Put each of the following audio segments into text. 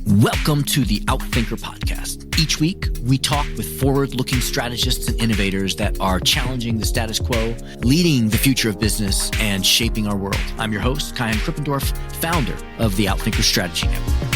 Welcome to the Outthinker podcast. Each week, we talk with forward-looking strategists and innovators that are challenging the status quo, leading the future of business, and shaping our world. I'm your host, Kyan Krippendorf, founder of the Outthinker Strategy Network.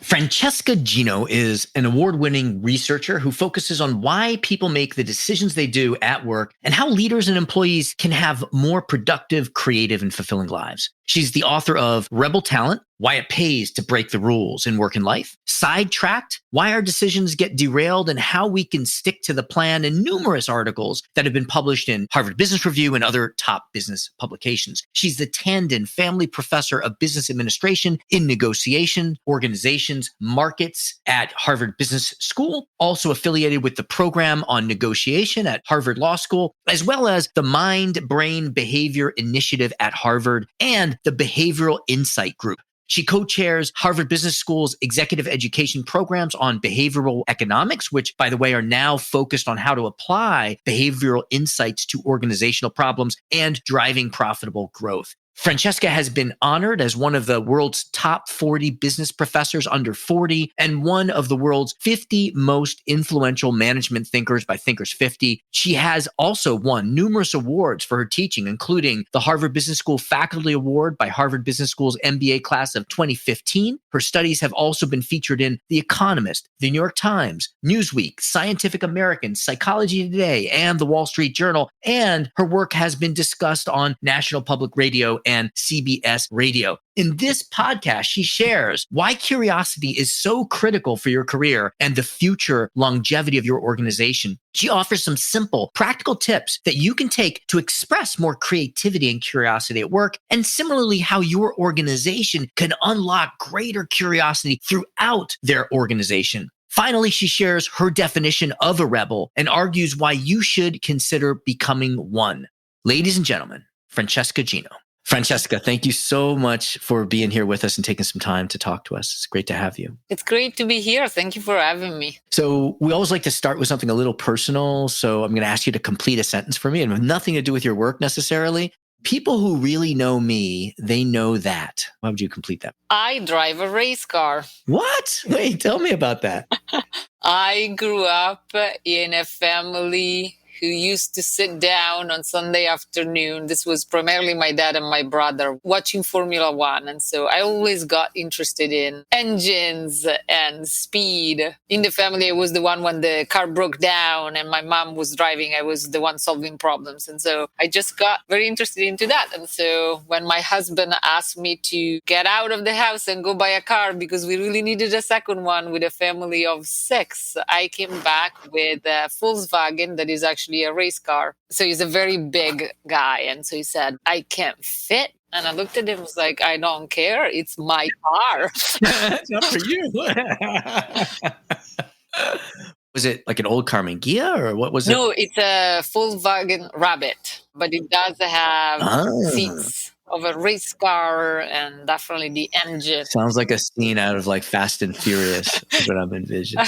Francesca Gino is an award-winning researcher who focuses on why people make the decisions they do at work and how leaders and employees can have more productive, creative, and fulfilling lives. She's the author of Rebel Talent, Why It Pays to Break the Rules in Work and Life, Sidetracked, Why Our Decisions Get Derailed and How We Can Stick to the Plan, and numerous articles that have been published in Harvard Business Review and other top business publications. She's the Tandon Family Professor of Business Administration in Negotiation, Organizations, Markets at Harvard Business School, also affiliated with the Program on Negotiation at Harvard Law School, as well as the Mind, Brain, Behavior Initiative at Harvard and the Behavioral Insight Group. She co-chairs Harvard Business School's executive education programs on behavioral economics, which, by the way, are now focused on how to apply behavioral insights to organizational problems and driving profitable growth. Francesca has been honored as one of the world's top 40 business professors under 40 and one of the world's 50 most influential management thinkers by Thinkers 50. She has also won numerous awards for her teaching, including the Harvard Business School Faculty Award by Harvard Business School's MBA class of 2015. Her studies have also been featured in The Economist, The New York Times, Newsweek, Scientific American, Psychology Today, and The Wall Street Journal. And her work has been discussed on National Public Radio and CBS Radio. In this podcast, she shares why curiosity is so critical for your career and the future longevity of your organization. She offers some simple, practical tips that you can take to express more creativity and curiosity at work, and similarly, how your organization can unlock greater curiosity throughout their organization. Finally, she shares her definition of a rebel and argues why you should consider becoming one. Ladies and gentlemen, Francesca Gino. Francesca, thank you so much for being here with us and taking some time to talk to us. It's great to have you. It's great to be here. Thank you for having me. So we always like to start with something a little personal. So I'm going to ask you to complete a sentence for me and with nothing to do with your work necessarily. People who really know me, they know that. Why would you complete that? I drive a race car. What? Wait, tell me about that. I grew up in a family who used to sit down on Sunday afternoon. This was primarily my dad and my brother watching Formula One. And so I always got interested in engines and speed. In the family, I was the one when the car broke down and my mom was driving. I was the one solving problems. And so I just got very interested into that. And so when my husband asked me to get out of the house and go buy a car because we really needed a second one with a family of 6, I came back with a Volkswagen that is actually a race car. So he's a very big guy. And so he said, I can't fit. And I looked at him, was like, I don't care. It's my car. It's not for you. Was it like an old Carmen Ghia or what was it? No, it's a Volkswagen Rabbit, but it does have seats of a race car and definitely the engine. Sounds like a scene out of like Fast and Furious is what I'm envisioning.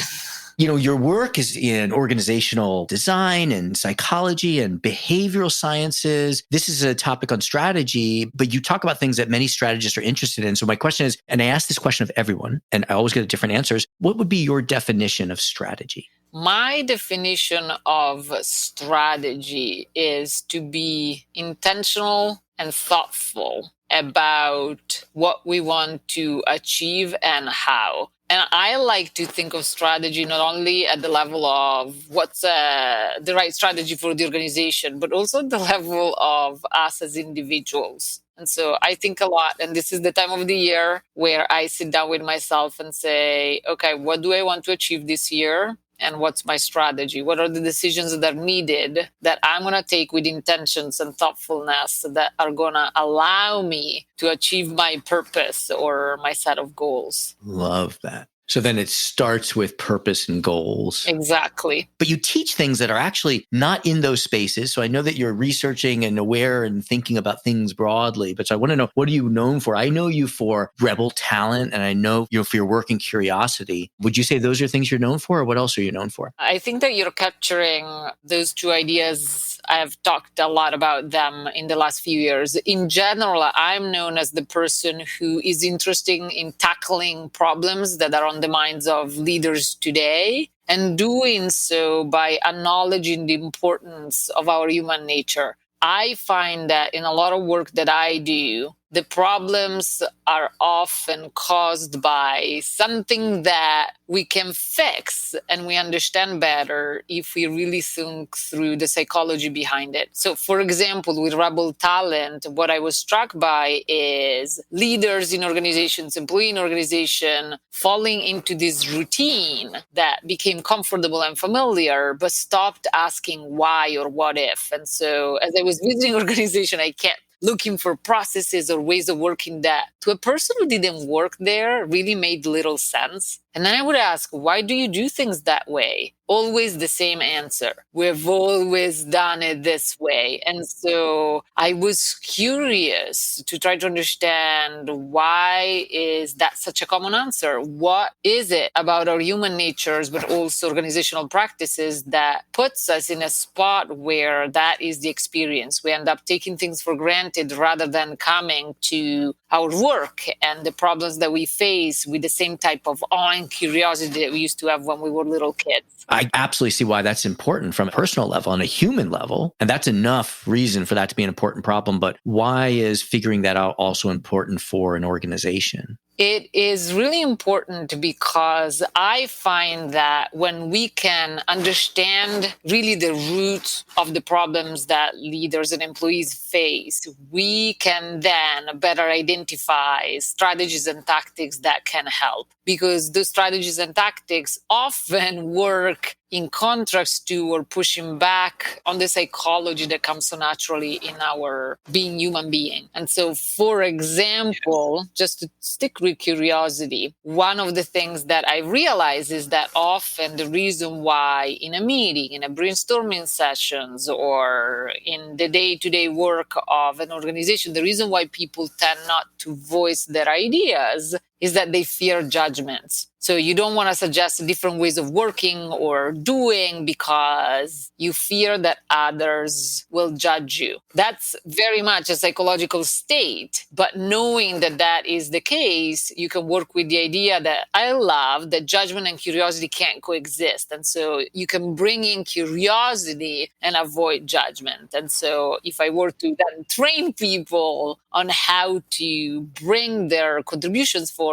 You know, your work is in organizational design and psychology and behavioral sciences. This is a topic on strategy, but you talk about things that many strategists are interested in. So my question is, and I ask this question of everyone, and I always get different answers, what would be your definition of strategy? My definition of strategy is to be intentional and thoughtful about what we want to achieve and how. And I like to think of strategy not only at the level of what's the right strategy for the organization, but also at the level of us as individuals. And so I think a lot, and this is the time of the year where I sit down with myself and say, okay, what do I want to achieve this year? And what's my strategy? What are the decisions that are needed that I'm going to take with intentions and thoughtfulness that are going to allow me to achieve my purpose or my set of goals? Love that. So then it starts with purpose and goals. Exactly. But you teach things that are actually not in those spaces. So I know that you're researching and aware and thinking about things broadly. But so I want to know, what are you known for? I know you for rebel talent, and I know you for your work and curiosity. Would you say those are things you're known for, or what else are you known for? I think that you're capturing those two ideas. I've talked a lot about them in the last few years. In general, I'm known as the person who is interested in tackling problems that are on the minds of leaders today, and doing so by acknowledging the importance of our human nature. I find that in a lot of work that I do, the problems are often caused by something that we can fix and we understand better if we really think through the psychology behind it. So, for example, with rebel talent, what I was struck by is leaders in organizations, employee in organization, falling into this routine that became comfortable and familiar, but stopped asking why or what if. And so as I was visiting organization, I kept looking for processes or ways of working that to a person who didn't work there really made little sense. And then I would ask, why do you do things that way? Always the same answer. We've always done it this way. And so I was curious to try to understand, why is that such a common answer? What is it about our human natures, but also organizational practices, that puts us in a spot where that is the experience? We end up taking things for granted rather than coming to our work and the problems that we face with the same type of awe and curiosity that we used to have when we were little kids. I absolutely see why that's important from a personal level and a human level. And that's enough reason for that to be an important problem. But why is figuring that out also important for an organization? It is really important because I find that when we can understand really the root of the problems that leaders and employees face, we can then better identify strategies and tactics that can help. Because those strategies and tactics often work in contrast to or pushing back on the psychology that comes so naturally in our being human being. And so, for example, just to stick with curiosity, one of the things that I realize is that often the reason why in a meeting, in a brainstorming sessions, or in the day-to-day work of an organization, the reason why people tend not to voice their ideas is that they fear judgments. So you don't want to suggest different ways of working or doing because you fear that others will judge you. That's very much a psychological state. But knowing that that is the case, you can work with the idea that I love that judgment and curiosity can't coexist. And so you can bring in curiosity and avoid judgment. And so if I were to then train people on how to bring their contributions forward,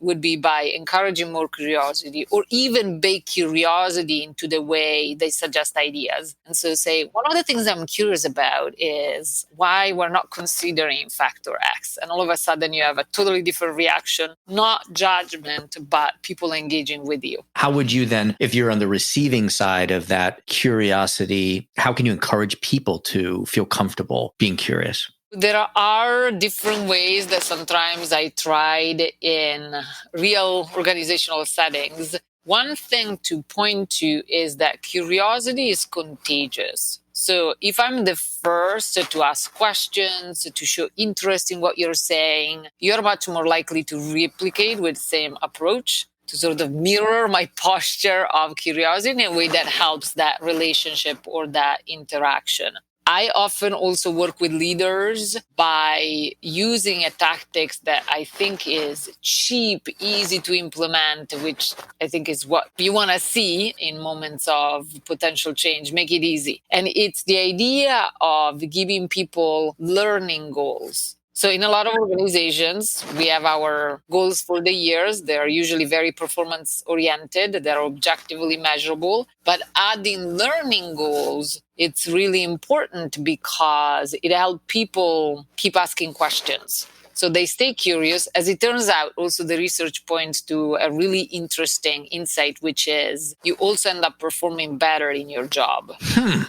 would be by encouraging more curiosity, or even bake curiosity into the way they suggest ideas. And so say, one of the things I'm curious about is why we're not considering factor X. And all of a sudden you have a totally different reaction, not judgment, but people engaging with you. How would you then, if you're on the receiving side of that curiosity, how can you encourage people to feel comfortable being curious? There are different ways that sometimes I tried in real organizational settings. One thing to point to is that curiosity is contagious. So if I'm the first to ask questions, to show interest in what you're saying, you're much more likely to replicate with the same approach, to sort of mirror my posture of curiosity in a way that helps that relationship or that interaction. I often also work with leaders by using a tactics that I think is cheap, easy to implement, which I think is what you want to see in moments of potential change. Make it easy. And it's the idea of giving people learning goals. So in a lot of organizations, we have our goals for the years. They are usually very performance oriented. They're objectively measurable. But adding learning goals, it's really important because it helps people keep asking questions. So they stay curious. As it turns out, also the research points to a really interesting insight, which is you also end up performing better in your job.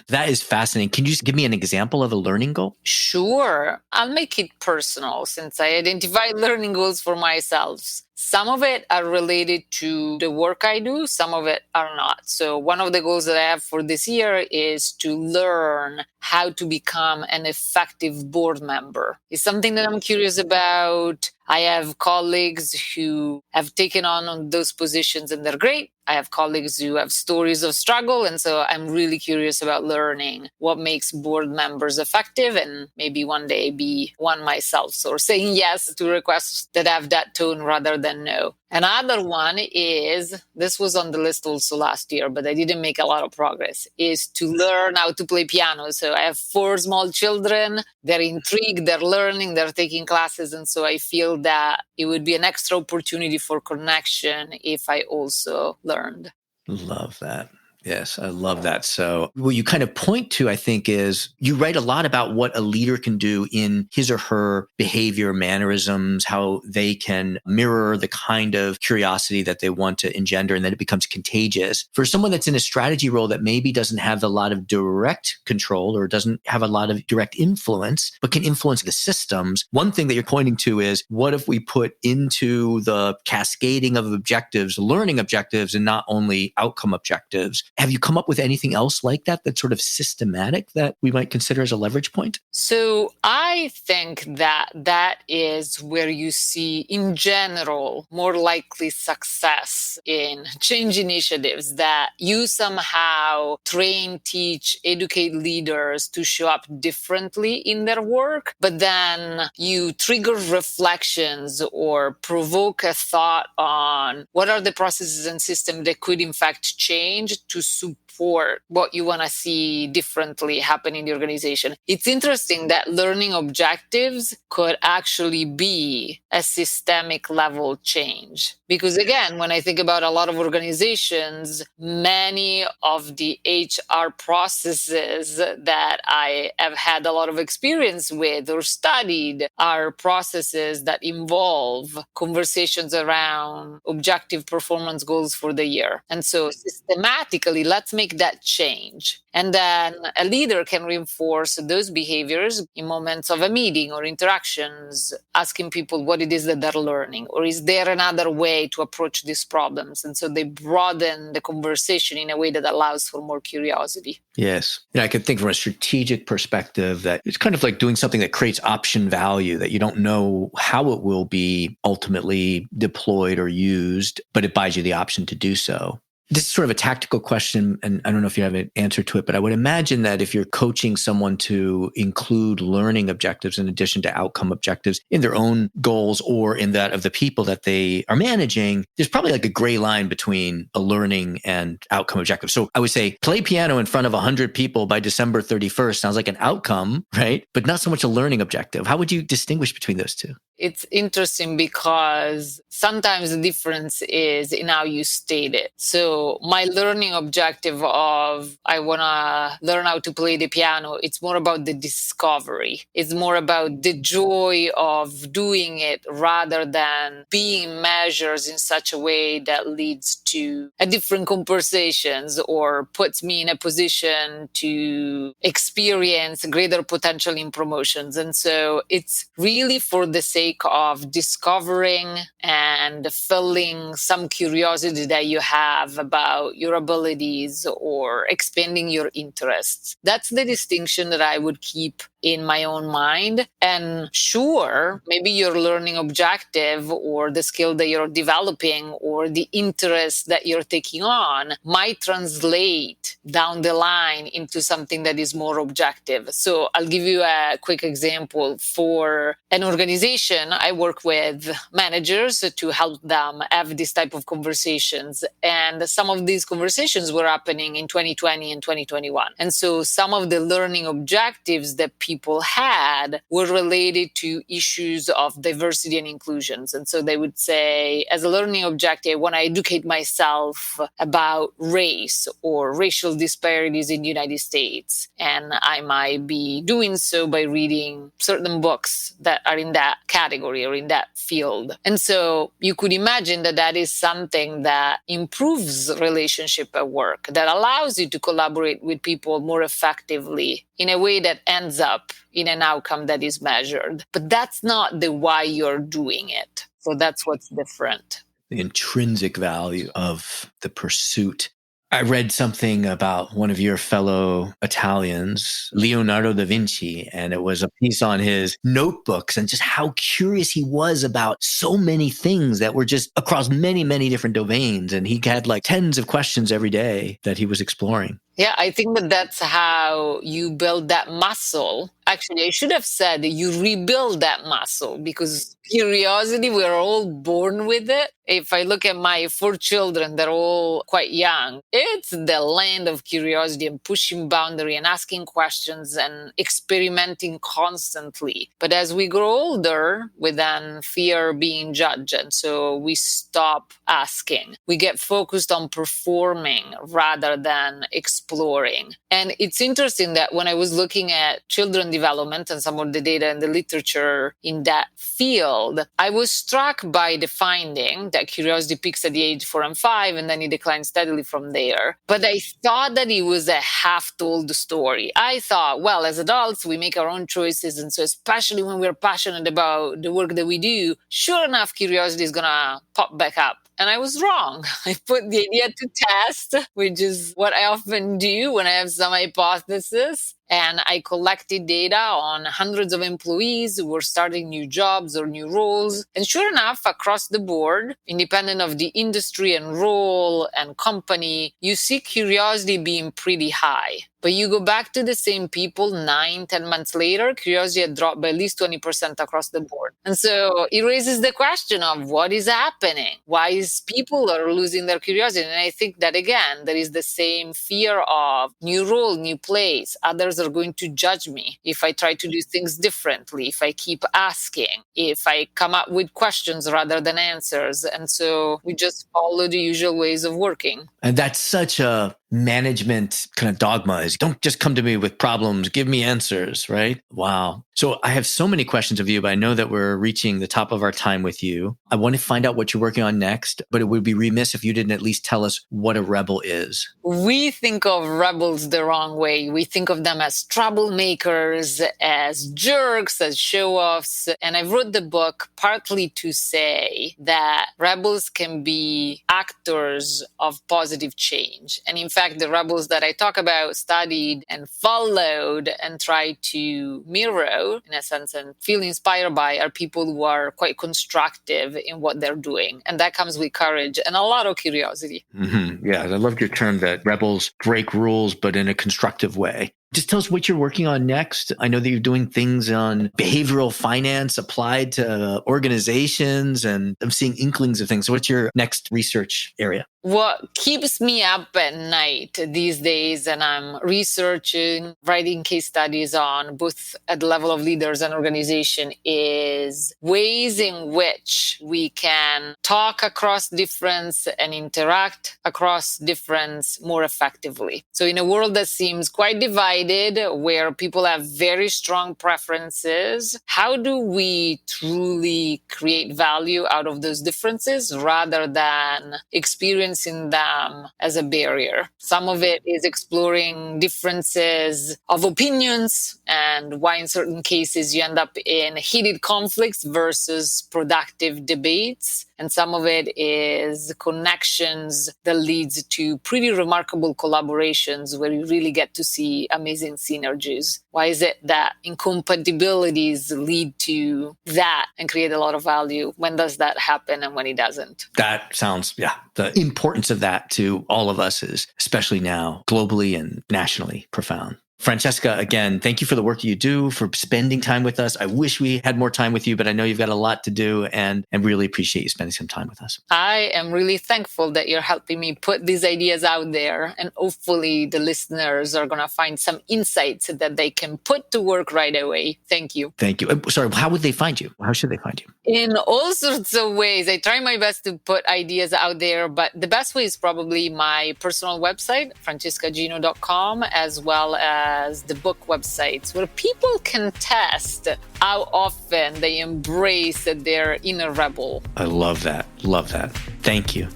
That is fascinating. Can you just give me an example of a learning goal? Sure. I'll make it personal since I identify learning goals for myself. Some of it are related to the work I do, some of it are not. So one of the goals that I have for this year is to learn how to become an effective board member. It's something that I'm curious about. I have colleagues who have taken on those positions and they're great. I have colleagues who have stories of struggle. And so I'm really curious about learning what makes board members effective and maybe one day be one myself. So saying yes to requests that have that tone rather than no. Another one is, this was on the list also last year, but I didn't make a lot of progress, is to learn how to play piano. So I have 4 small children. They're intrigued, they're learning, they're taking classes. And so I feel that it would be an extra opportunity for connection if I also learned. Love that. Yes, I love that. So what you kind of point to, I think, is you write a lot about what a leader can do in his or her behavior, mannerisms, how they can mirror the kind of curiosity that they want to engender, and then it becomes contagious. For someone that's in a strategy role that maybe doesn't have a lot of direct control or doesn't have a lot of direct influence, but can influence the systems, one thing that you're pointing to is, what if we put into the cascading of objectives, learning objectives, and not only outcome objectives? Have you come up with anything else like that that's sort of systematic that we might consider as a leverage point? So I think that that is where you see, in general, more likely success in change initiatives, that you somehow train, teach, educate leaders to show up differently in their work, but then you trigger reflections or provoke a thought on what are the processes and systems that could in fact change to support what you want to see differently happen in the organization. It's interesting that learning objectives could actually be a systemic level change. Because again, when I think about a lot of organizations, many of the HR processes that I have had a lot of experience with or studied are processes that involve conversations around objective performance goals for the year. And so systematically, let's make that change. And then a leader can reinforce those behaviors in moments of a meeting or interactions, asking people what it is that they're learning, or is there another way to approach these problems? And so they broaden the conversation in a way that allows for more curiosity. Yes. I could think from a strategic perspective that it's kind of like doing something that creates option value, that you don't know how it will be ultimately deployed or used, but it buys you the option to do so. This is sort of a tactical question, and I don't know if you have an answer to it, but I would imagine that if you're coaching someone to include learning objectives in addition to outcome objectives in their own goals or in that of the people that they are managing, there's probably like a gray line between a learning and outcome objective. So I would say play piano in front of 100 people by December 31st sounds like an outcome, right? But not so much a learning objective. How would you distinguish between those two? It's interesting because sometimes the difference is in how you state it. So my learning objective of I want to learn how to play the piano, it's more about the discovery. It's more about the joy of doing it rather than being measured in such a way that leads to a different conversations or puts me in a position to experience greater potential in promotions. And so it's really for the sake of discovering and filling some curiosity that you have about your abilities or expanding your interests. That's the distinction that I would keep in my own mind. And sure, maybe your learning objective or the skill that you're developing or the interest that you're taking on might translate down the line into something that is more objective. So I'll give you a quick example. For an organization, I work with managers to help them have this type of conversations. And some of these conversations were happening in 2020 and 2021. And so some of the learning objectives that people had were related to issues of diversity and inclusions. And so they would say, as a learning objective, I want to educate myself about race or racial disparities in the United States. And I might be doing so by reading certain books that are in that category or in that field. And so you could imagine that that is something that improves relationship at work, that allows you to collaborate with people more effectively in a way that ends up up in an outcome that is measured. But that's not the why you're doing it. So that's what's different. The intrinsic value of the pursuit. I read something about one of your fellow Italians, Leonardo da Vinci, and it was a piece on his notebooks and just how curious he was about so many things that were just across many, many different domains. And he had like tens of questions every day that he was exploring. Yeah, I think that that's how you build that muscle. Actually, I should have said you rebuild that muscle, because curiosity, we're all born with it. If I look at my 4 children, they're all quite young. It's the land of curiosity and pushing boundary and asking questions and experimenting constantly. But as we grow older, we then fear being judged. And so we stop asking. We get focused on performing rather than exploring. And it's interesting that when I was looking at children development and some of the data and the literature in that field, I was struck by the finding that curiosity peaks at the age 4 and 5, and then it declines steadily from there. But I thought that it was a half-told story. I thought, well, as adults, we make our own choices. And so especially when we're passionate about the work that we do, sure enough, curiosity is going to pop back up. And I was wrong. I put the idea to test, which is what I often do when I have some hypothesis. And I collected data on hundreds of employees who were starting new jobs or new roles. And sure enough, across the board, independent of the industry and role and company, you see curiosity being pretty high. But you go back to the same people 9-10 months later, curiosity had dropped by at least 20% across the board. And so it raises the question of what is happening? Why is people are losing their curiosity? And I think that, again, there is the same fear of new role, new place. Others are going to judge me if I try to do things differently, if I keep asking, if I come up with questions rather than answers. And so we just follow the usual ways of working. And that's such a management kind of dogma, is don't just come to me with problems, give me answers, right? Wow. So I have so many questions of you, but I know that we're reaching the top of our time with you. I want to find out what you're working on next, but it would be remiss if you didn't at least tell us what a rebel is. We think of rebels the wrong way. We think of them as troublemakers, as jerks, as show-offs. And I wrote the book partly to say that rebels can be actors of positive change. And in fact, the rebels that I talk about, studied and followed and tried to mirror, in a sense, and feel inspired by, are people who are quite constructive in what they're doing. And that comes with courage and a lot of curiosity. Mm-hmm. Yeah, I love your term that rebels break rules, but in a constructive way. Just tell us what you're working on next. I know that you're doing things on behavioral finance applied to organizations, and I'm seeing inklings of things. So what's your next research area? What keeps me up at night these days, and I'm researching, writing case studies on both at the level of leaders and organization, is ways in which we can talk across difference and interact across difference more effectively. So in a world that seems quite divided, where people have very strong preferences, how do we truly create value out of those differences rather than experiencing them as a barrier? Some of it is exploring differences of opinions and why in certain cases you end up in heated conflicts versus productive debates. And some of it is connections that leads to pretty remarkable collaborations where you really get to see amazing synergies. Why is it that incompatibilities lead to that and create a lot of value? When does that happen and when it doesn't? That sounds, the importance of that to all of us is, especially now, globally and nationally, profound. Francesca, again, thank you for the work you do, for spending time with us. I wish we had more time with you, but I know you've got a lot to do, and really appreciate you spending some time with us. I am really thankful that you're helping me put these ideas out there, and hopefully the listeners are going to find some insights that they can put to work right away. Thank you. Thank you. Sorry, how would they find you? How should they find you? In all sorts of ways. I try my best to put ideas out there, but the best way is probably my personal website, francescagino.com, as well as the book websites, where people can test how often they embrace their inner rebel. I love that. Love that. Thank you.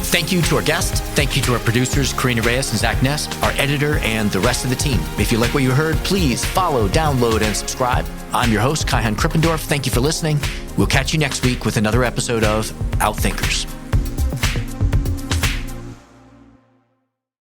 Thank you to our guest. Thank you to our producers, Karina Reyes and Zach Ness, our editor, and the rest of the team. If you like what you heard, please follow, download, and subscribe. I'm your host, Kaihan Krippendorf. Thank you for listening. We'll catch you next week with another episode of Outthinkers.